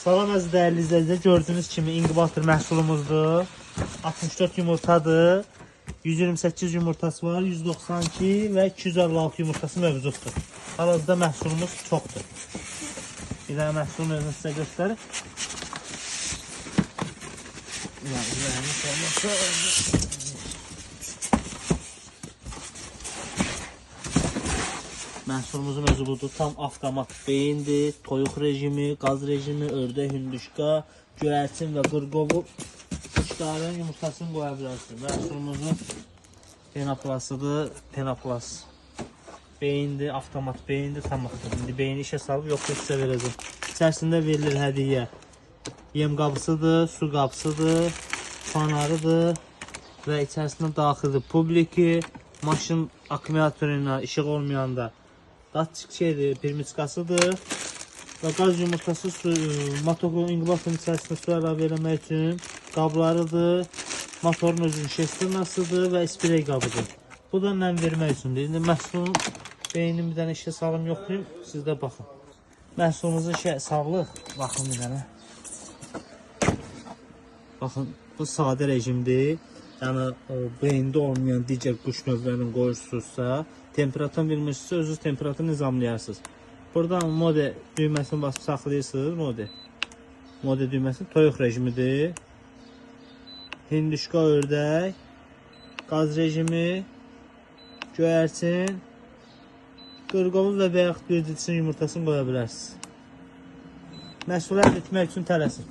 Salam əziz dəyərli izləyicilər, gördüyünüz kimi inkubator məhsulumuzdur. 64 yumurtadır. 128 yumurtası var, 192 və 256 yumurtası mövcuddur. Hal-hazırda məhsulumuz çoxdur. Bir dənə məhsulun özünü sizə göstərir. Məhsulumuzun özü budur. Tam avtomat beyindir. Toyuq rejimi, qaz rejimi, ördək, hündüşka, göyərçin və qırqovu 3 dənə yumurtasını qoya bilərsiniz. Məhsulumuzun penaplasıdır. Penaplas beyindir, avtomat beyindir. Tamamdır. İndi beyni işə salıb yoxsa sizə verəcəm. İçərisində verilir hədiyyə. Yem qabısıdır, su qabısıdır, fanarıdır və içərisində daxildir publiki, maşın akkumulyatoruna işıq olmayanda datçik şeydir, pirmiskasıdır və qaz yumurtası motorun inkubatorun içərisində su əlavə eləmək üçün qablarıdır, motorun özünün şesternasıdır və sprey qabıdır. Bu da mən vermək üçündür. İndi məhsulun beynini bir dənə işə salım yoxlayayım, siz də baxın. Məhsulumuzun sağlıq, baxın bir dənə. Baxın, bu sadə rejimdir. Yəni, beyində olmayan digər quş növlərinin qoyursunuzsa, temperaturun vermişsinizsə, özünüz temperaturu nizamlayarsınız. Buradan mode düyməsini basıb saxlayırsınız, mode düyməsini toyuq rejimidir. Hinduşka ördək, qaz rejimi, göyərçin, qırqovu və yaxud bir didsin yumurtasını qoya bilərsiniz. Məhsulu əldə etmək üçün tələsin.